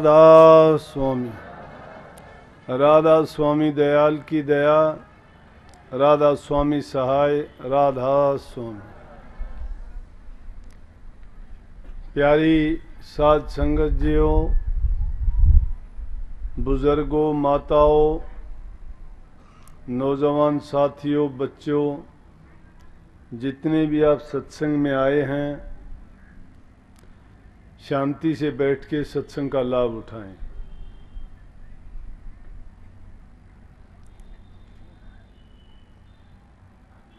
राधा स्वामी, राधा स्वामी दयाल की दया, राधा स्वामी सहाय, राधा स्वामी। प्यारी साध संगत जियो, बुजुर्गों, माताओं, नौजवान साथियों, बच्चों, जितने भी आप सत्संग में आए हैं, शांति से बैठ के सत्संग का लाभ उठाएं।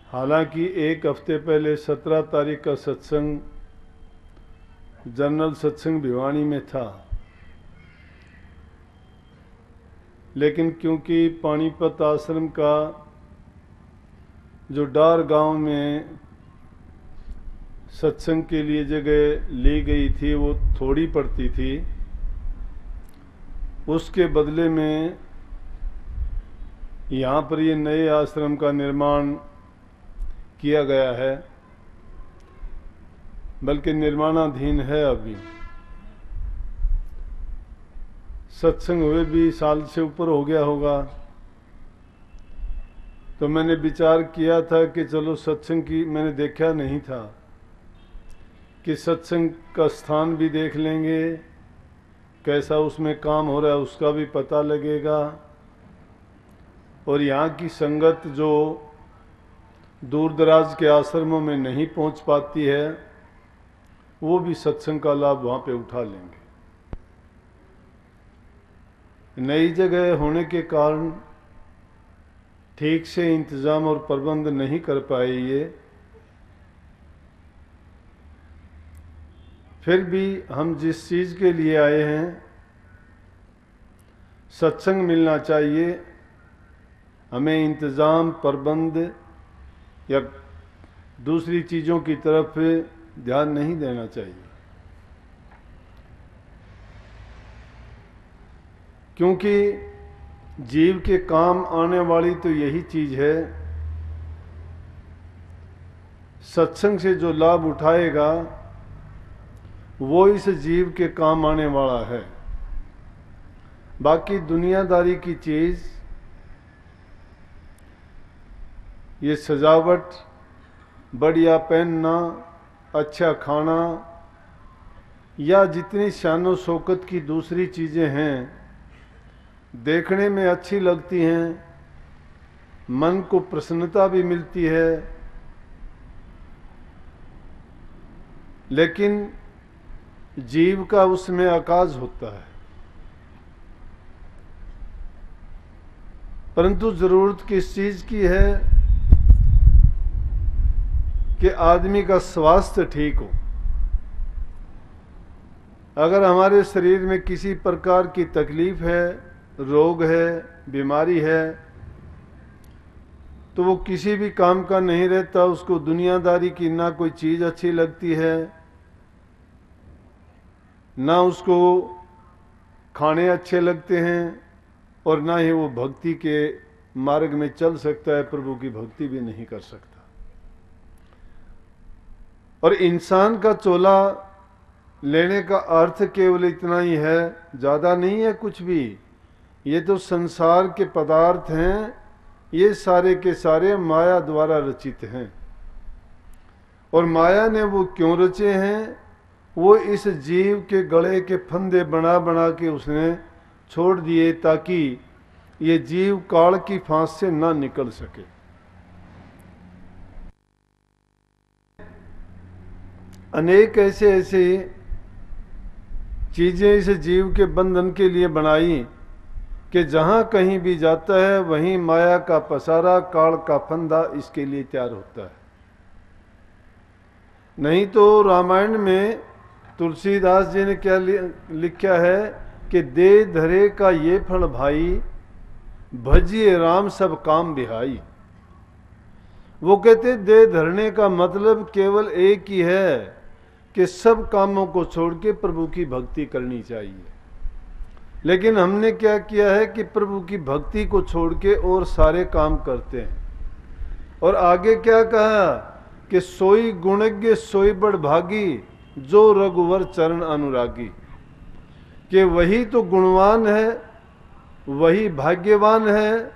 हालांकि एक हफ्ते पहले 17 तारीख का सत्संग जनरल सत्संग भिवानी में था, लेकिन क्योंकि पानीपत आश्रम का जो डार गांव में सत्संग के लिए जगह ली गई थी वो थोड़ी पड़ती थी, उसके बदले में यहाँ पर ये नए आश्रम का निर्माण किया गया है, बल्कि निर्माणाधीन है। अभी सत्संग हुए भी साल से ऊपर हो गया होगा, तो मैंने विचार किया था कि चलो सत्संग की, मैंने देखा नहीं था कि सत्संग का स्थान भी देख लेंगे, कैसा उसमें काम हो रहा है उसका भी पता लगेगा, और यहाँ की संगत जो दूर दराज के आश्रमों में नहीं पहुँच पाती है वो भी सत्संग का लाभ वहाँ पे उठा लेंगे। नई जगह होने के कारण ठीक से इंतजाम और प्रबंध नहीं कर पाए ये, फिर भी हम जिस चीज़ के लिए आए हैं, सत्संग मिलना चाहिए, हमें इंतज़ाम प्रबंध या दूसरी चीज़ों की तरफ ध्यान नहीं देना चाहिए, क्योंकि जीव के काम आने वाली तो यही चीज़ है। सत्संग से जो लाभ उठाएगा वो इस जीव के काम आने वाला है। बाकी दुनियादारी की चीज़, ये सजावट, बढ़िया पहनना, अच्छा खाना, या जितनी शानो शौकत की दूसरी चीज़ें हैं, देखने में अच्छी लगती हैं, मन को प्रसन्नता भी मिलती है, लेकिन जीव का उसमें आकाज होता है। परंतु जरूरत किस चीज की है कि आदमी का स्वास्थ्य ठीक हो। अगर हमारे शरीर में किसी प्रकार की तकलीफ है, रोग है, बीमारी है, तो वो किसी भी काम का नहीं रहता, उसको दुनियादारी की ना कोई चीज़ अच्छी लगती है, ना उसको खाने अच्छे लगते हैं, और ना ही वो भक्ति के मार्ग में चल सकता है, प्रभु की भक्ति भी नहीं कर सकता। और इंसान का चोला लेने का अर्थ केवल इतना ही है, ज़्यादा नहीं है कुछ भी। ये तो संसार के पदार्थ हैं, ये सारे के सारे माया द्वारा रचित हैं, और माया ने वो क्यों रचे हैं, वो इस जीव के गले के फंदे बना बना के उसने छोड़ दिए, ताकि ये जीव काल की फांस से ना निकल सके। अनेक ऐसे ऐसे चीजें इस जीव के बंधन के लिए बनाई कि जहां कहीं भी जाता है वहीं माया का पसारा, काल का फंदा इसके लिए तैयार होता है। नहीं तो रामायण में तुलसीदास जी ने क्या लिखा है कि दे धरे का ये फल भाई, भजिए राम सब काम बिहाई। वो कहते दे धरने का मतलब केवल एक ही है कि सब कामों को छोड़ के प्रभु की भक्ति करनी चाहिए। लेकिन हमने क्या किया है कि प्रभु की भक्ति को छोड़ के और सारे काम करते हैं। और आगे क्या कहा कि सोई गुणज्ञ सोई बड़ भागी, जो रघुवर चरण अनुरागी, कि वही तो गुणवान है, वही भाग्यवान है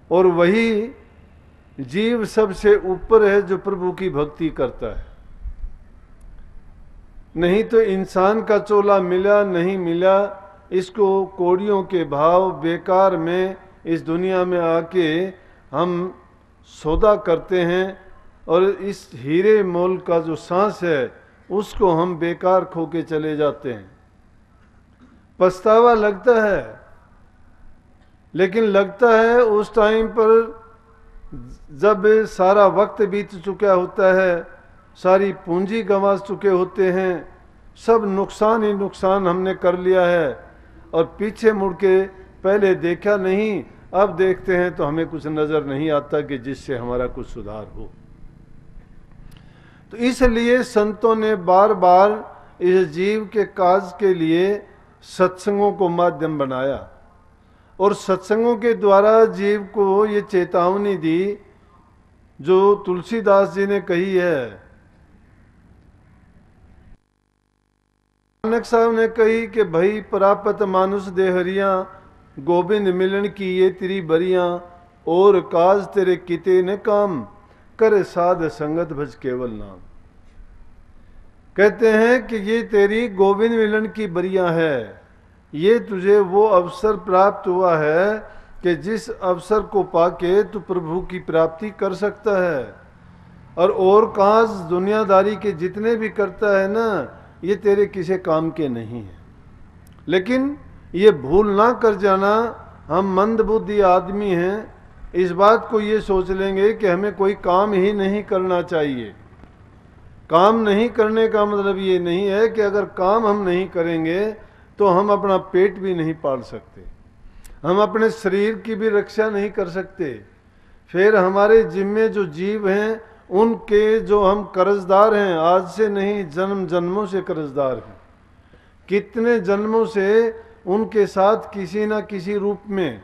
और वही जीव सबसे ऊपर है जो प्रभु की भक्ति करता है। नहीं तो इंसान का चोला मिला नहीं मिला, इसको कौड़ियों के भाव बेकार में इस दुनिया में आके हम सौदा करते हैं और इस हीरे मोल का जो सांस है उसको हम बेकार खो के चले जाते हैं। पछतावा लगता है, लेकिन लगता है उस टाइम पर जब सारा वक्त बीत चुका होता है, सारी पूंजी गंवा चुके होते हैं, सब नुकसान ही नुकसान हमने कर लिया है और पीछे मुड़ के पहले देखा नहीं, अब देखते हैं तो हमें कुछ नज़र नहीं आता कि जिससे हमारा कुछ सुधार हो। तो इसलिए संतों ने बार बार इस जीव के काज के लिए सत्संगों को माध्यम बनाया और सत्संगों के द्वारा जीव को ये चेतावनी दी जो तुलसीदास जी ने कही है। नानक साहब ने कही कि भाई प्रापत मानुष देहरिया, गोविंद मिलन की ये तेरी बरियां, और काज तेरे किते ने काम, कर साध संगत भज केवल नाम। कहते हैं कि ये तेरी गोविंद मिलन की बरियां है, ये तुझे वो अवसर प्राप्त हुआ है कि जिस अवसर को पाके तू प्रभु की प्राप्ति कर सकता है। और काज दुनियादारी के जितने भी करता है ना, ये तेरे किसी काम के नहीं है। लेकिन ये भूल ना कर जाना, हम मंदबुद्धि आदमी हैं, इस बात को ये सोच लेंगे कि हमें कोई काम ही नहीं करना चाहिए। काम नहीं करने का मतलब ये नहीं है कि अगर काम हम नहीं करेंगे तो हम अपना पेट भी नहीं पाल सकते, हम अपने शरीर की भी रक्षा नहीं कर सकते। फिर हमारे जिम्मे जो जीव हैं उनके जो हम कर्जदार हैं, आज से नहीं जन्म जन्मों से कर्जदार हैं। कितने जन्मों से उनके साथ किसी ना किसी रूप में,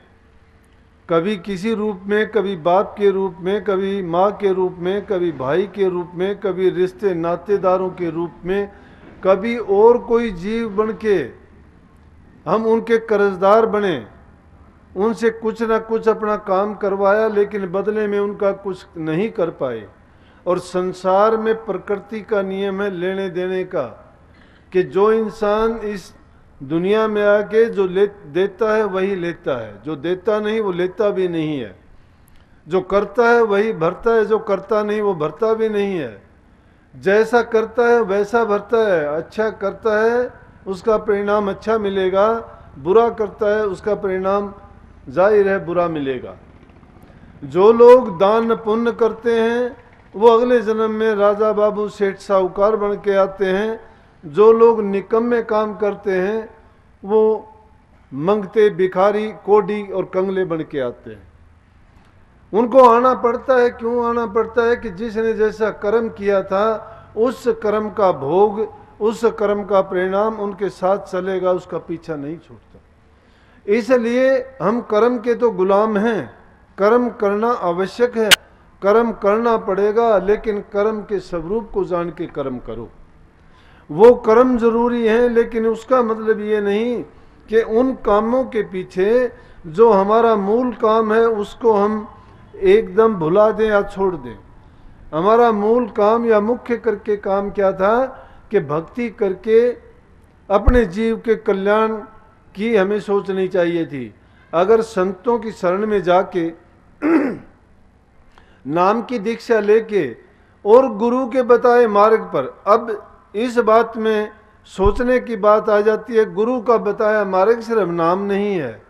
कभी किसी रूप में, कभी बाप के रूप में, कभी माँ के रूप में, कभी भाई के रूप में, कभी रिश्ते नातेदारों के रूप में, कभी और कोई जीव बन के हम उनके कर्जदार बने, उनसे कुछ ना कुछ अपना काम करवाया लेकिन बदले में उनका कुछ नहीं कर पाए। और संसार में प्रकृति का नियम है लेने देने का, कि जो इंसान इस दुनिया में आके जो देता है वही लेता है, जो देता नहीं वो लेता भी नहीं है। जो करता है वही भरता है, जो करता नहीं वो भरता भी नहीं है। जैसा करता है वैसा भरता है। अच्छा करता है उसका परिणाम अच्छा मिलेगा, बुरा करता है उसका परिणाम जाहिर है बुरा मिलेगा। जो लोग दान पुण्य करते हैं वो अगले जन्म में राजा बाबू सेठ साहूकार बन के आते हैं। जो लोग निकम्मे काम करते हैं वो मंगते भिखारी कोडी और कंगले बन के आते हैं। उनको आना पड़ता है। क्यों आना पड़ता है? कि जिसने जैसा कर्म किया था उस कर्म का भोग, उस कर्म का परिणाम उनके साथ चलेगा, उसका पीछा नहीं छूटता। इसलिए हम कर्म के तो गुलाम हैं, कर्म करना आवश्यक है, कर्म करना पड़ेगा, लेकिन कर्म के स्वरूप को जान के कर्म करो। वो कर्म जरूरी है, लेकिन उसका मतलब ये नहीं कि उन कामों के पीछे जो हमारा मूल काम है उसको हम एकदम भुला दें या छोड़ दें। हमारा मूल काम या मुख्य करके काम क्या था कि भक्ति करके अपने जीव के कल्याण की हमें सोचनी चाहिए थी। अगर संतों की शरण में जाके नाम की दीक्षा लेके और गुरु के बताए मार्ग पर, अब इस बात में सोचने की बात आ जाती है, गुरु का बताया मार्ग सिर्फ नाम नहीं है।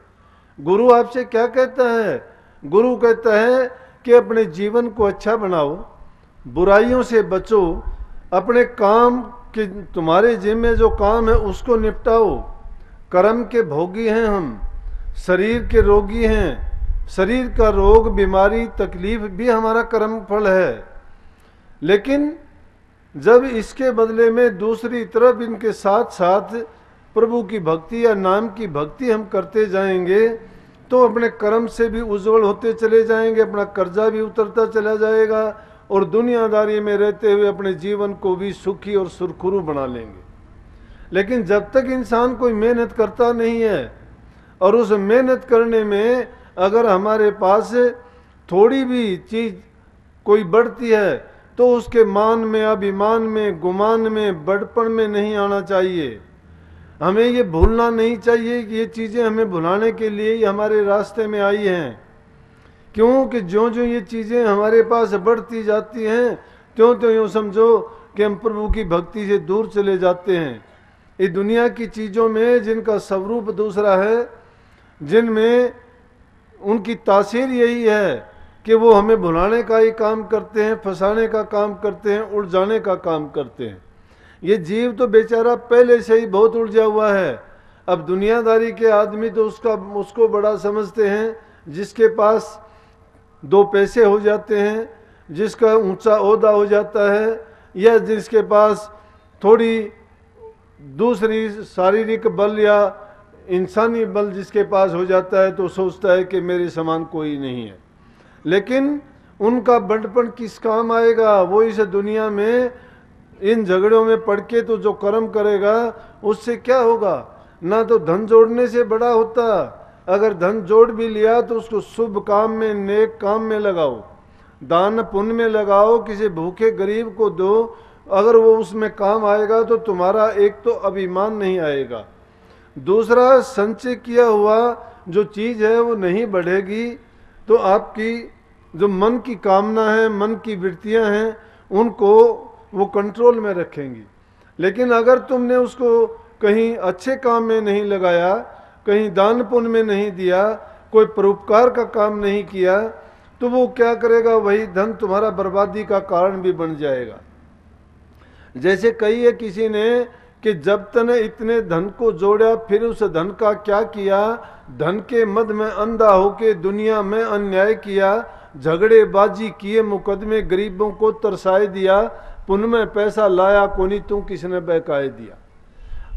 गुरु आपसे क्या कहता है? गुरु कहता है कि अपने जीवन को अच्छा बनाओ, बुराइयों से बचो, अपने काम के तुम्हारे जिम्मे जो काम है उसको निपटाओ। कर्म के भोगी हैं हम, शरीर के रोगी हैं। शरीर का रोग, बीमारी, तकलीफ भी हमारा कर्म फल है। लेकिन जब इसके बदले में दूसरी तरफ इनके साथ साथ प्रभु की भक्ति या नाम की भक्ति हम करते जाएंगे तो अपने कर्म से भी उज्जवल होते चले जाएंगे, अपना कर्जा भी उतरता चला जाएगा और दुनियादारी में रहते हुए अपने जीवन को भी सुखी और सुरखुरू बना लेंगे। लेकिन जब तक इंसान कोई मेहनत करता नहीं है और उस मेहनत करने में अगर हमारे पास थोड़ी भी चीज़ कोई बढ़ती है तो उसके मान में, अभिमान में, गुमान में, बड़पन में नहीं आना चाहिए। हमें ये भूलना नहीं चाहिए कि ये चीज़ें हमें भुलाने के लिए ही हमारे रास्ते में आई हैं, क्योंकि ज्यों ज्यों ये चीज़ें हमारे पास बढ़ती जाती हैं त्यों त्यों यूँ समझो कि हम प्रभु की भक्ति से दूर चले जाते हैं। इस दुनिया की चीज़ों में जिनका स्वरूप दूसरा है, जिनमें उनकी तासीर यही है कि वो हमें भुलाने का ही काम करते हैं, फंसाने का काम करते हैं, उलझाने का काम करते हैं। ये जीव तो बेचारा पहले से ही बहुत उलझा हुआ है। अब दुनियादारी के आदमी तो उसको बड़ा समझते हैं, जिसके पास 2 पैसे हो जाते हैं, जिसका ऊंचा ओहदा हो जाता है, या जिसके पास थोड़ी दूसरी शारीरिक बल या इंसानी बल जिसके पास हो जाता है तो सोचता है कि मेरे समान कोई नहीं है। लेकिन उनका बड़पन किस काम आएगा? वो इस दुनिया में इन झगड़ों में पड़ के तो जो कर्म करेगा उससे क्या होगा? ना तो धन जोड़ने से बड़ा होता। अगर धन जोड़ भी लिया तो उसको शुभ काम में, नेक काम में लगाओ, दान पुण्य में लगाओ, किसी भूखे गरीब को दो। अगर वो उसमें काम आएगा तो तुम्हारा एक तो अभिमान नहीं आएगा, दूसरा संचय किया हुआ जो चीज़ है वो नहीं बढ़ेगी, तो आपकी जो मन की कामना है, मन की वृत्तियां हैं, उनको वो कंट्रोल में रखेंगी। लेकिन अगर तुमने उसको कहीं अच्छे काम में नहीं लगाया, कहीं दान पुण्य में नहीं दिया, कोई परोपकार का काम नहीं किया, तो वो क्या करेगा? वही धन तुम्हारा बर्बादी का कारण भी बन जाएगा। जैसे कही है किसी ने कि जब तने इतने धन को जोड़ा फिर उस धन का क्या किया, धन के मद में अंधा होके दुनिया में अन्याय किया, झगड़ेबाजी किए, मुकदमे गरीबों को तरसाए दिया, पुण्य में पैसा लाया कोनी तू किसने बहकाए दिया।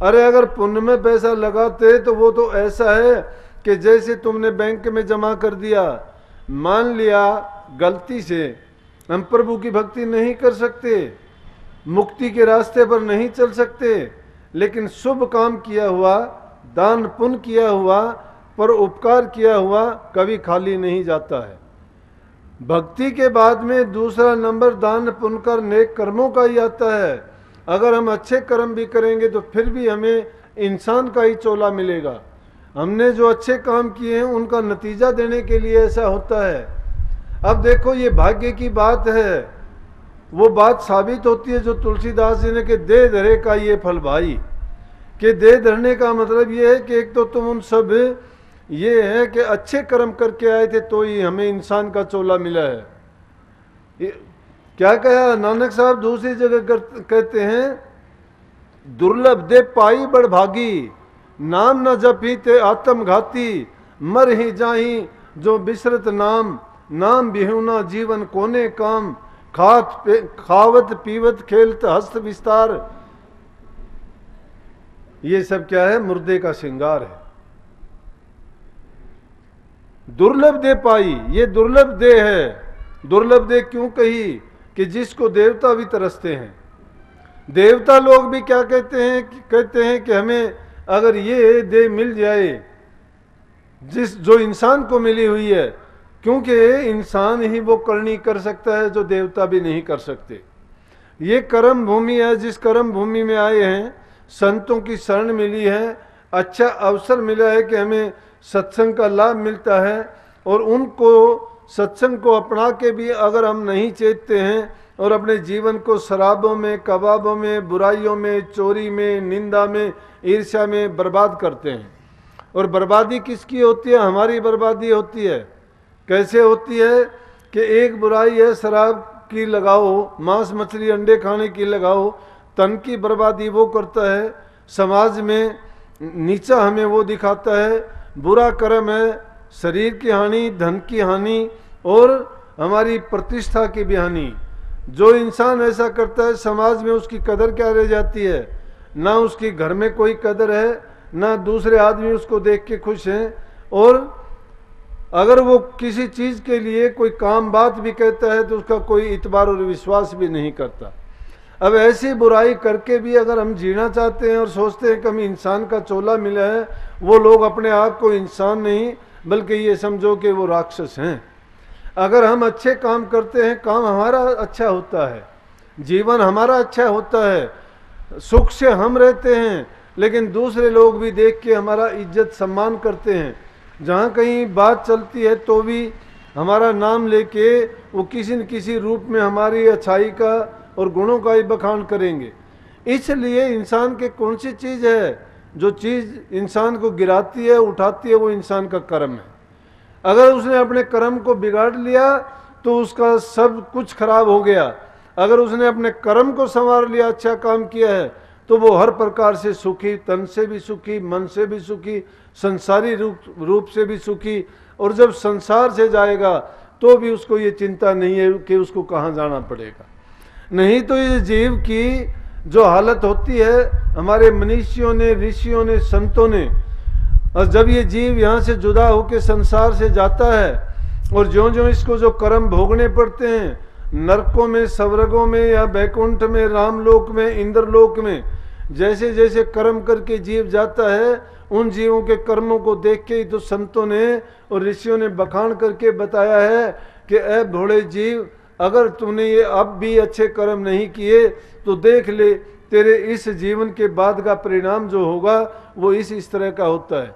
अरे अगर पुण्य में पैसा लगाते तो वो तो ऐसा है कि जैसे तुमने बैंक में जमा कर दिया, मान लिया गलती से हम प्रभु की भक्ति नहीं कर सकते, मुक्ति के रास्ते पर नहीं चल सकते, लेकिन शुभ काम किया हुआ, दान पुण्य किया हुआ, पर उपकार किया हुआ कभी खाली नहीं जाता है। भक्ति के बाद में दूसरा नंबर दान पुण्य कर नेक कर्मों का ही आता है। अगर हम अच्छे कर्म भी करेंगे तो फिर भी हमें इंसान का ही चोला मिलेगा। हमने जो अच्छे काम किए हैं उनका नतीजा देने के लिए ऐसा होता है। अब देखो ये भाग्य की बात है, वो बात साबित होती है जो तुलसीदास जी ने कि दे धरे का ये फल भाई। कि दे धरने का मतलब ये है कि एक तो तुम उन सब ये है कि अच्छे कर्म करके आए थे तो ही हमें इंसान का चोला मिला है। क्या कहा नानक साहब दूसरी जगह कहते हैं, दुर्लभ दे पाई बड़ भागी, नाम न जपी ते आत्मघाती, मर ही जाही जो बिसरत नाम, नाम बिहुना जीवन कोने काम, खावत पीवत खेलत हस्त विस्तार। ये सब क्या है? मुर्दे का श्रृंगार है। दुर्लभ दे पाई, ये दुर्लभ दे है। दुर्लभ दे क्यों कही? कि जिसको देवता भी तरसते हैं। देवता लोग भी क्या कहते हैं कि हमें अगर ये दे मिल जाए जिस जो इंसान को मिली हुई है, क्योंकि इंसान ही वो करनी कर सकता है जो देवता भी नहीं कर सकते। ये कर्म भूमि है, जिस कर्म भूमि में आए हैं, संतों की शरण मिली है, अच्छा अवसर मिला है कि हमें सत्संग का लाभ मिलता है, और उनको सत्संग को अपना के भी अगर हम नहीं चेतते हैं और अपने जीवन को शराबों में, कबाबों में, बुराइयों में, चोरी में, निंदा में, ईर्ष्या में बर्बाद करते हैं। और बर्बादी किसकी होती है? हमारी बर्बादी होती है। कैसे होती है? कि एक बुराई है शराब की लगाओ, मांस मछली अंडे खाने की लगाओ, तन की बर्बादी वो करता है, समाज में नीचा हमें वो दिखाता है। बुरा कर्म है शरीर की हानि, धन की हानि और हमारी प्रतिष्ठा की भी हानि। जो इंसान ऐसा करता है समाज में उसकी कदर क्या रह जाती है? ना उसकी घर में कोई कदर है, ना दूसरे आदमी उसको देख के खुश हैं, और अगर वो किसी चीज़ के लिए कोई काम बात भी कहता है तो उसका कोई इतबार और विश्वास भी नहीं करता। अब ऐसी बुराई करके भी अगर हम जीना चाहते हैं और सोचते हैं कि हमें इंसान का चोला मिला है, वो लोग अपने आप को इंसान नहीं बल्कि ये समझो कि वो राक्षस हैं। अगर हम अच्छे काम करते हैं, काम हमारा अच्छा होता है, जीवन हमारा अच्छा होता है, सुख से हम रहते हैं, लेकिन दूसरे लोग भी देख के हमारा इज्जत सम्मान करते हैं। जहाँ कहीं बात चलती है तो भी हमारा नाम लेके वो किसी न किसी रूप में हमारी अच्छाई का और गुणों का ही बखान करेंगे। इसलिए इंसान के कौन सी चीज़ है जो चीज़ इंसान को गिराती है, उठाती है, वो इंसान का कर्म है। अगर उसने अपने कर्म को बिगाड़ लिया तो उसका सब कुछ खराब हो गया। अगर उसने अपने कर्म को संवार लिया, अच्छा काम किया है, तो वो हर प्रकार से सुखी, तन से भी सुखी, मन से भी सुखी, संसारी रूप से भी सुखी। और जब संसार से जाएगा तो भी उसको ये चिंता नहीं है कि उसको कहाँ जाना पड़ेगा। नहीं तो ये जीव की जो हालत होती है, हमारे मनीषियों ने, ऋषियों ने, संतों ने, और जब ये जीव यहाँ से जुदा होकर संसार से जाता है और ज्यों ज्यों इसको जो कर्म भोगने पड़ते हैं, नरकों में, स्वर्गों में या बैकुंठ में, रामलोक में, इंद्रलोक में, जैसे जैसे कर्म करके जीव जाता है, उन जीवों के कर्मों को देख के ही तो संतों ने और ऋषियों ने बखान करके बताया है कि ऐ भोले जीव, अगर तुमने ये अब भी अच्छे कर्म नहीं किए तो देख ले, तेरे इस जीवन के बाद का परिणाम जो होगा वो इस तरह का होता है।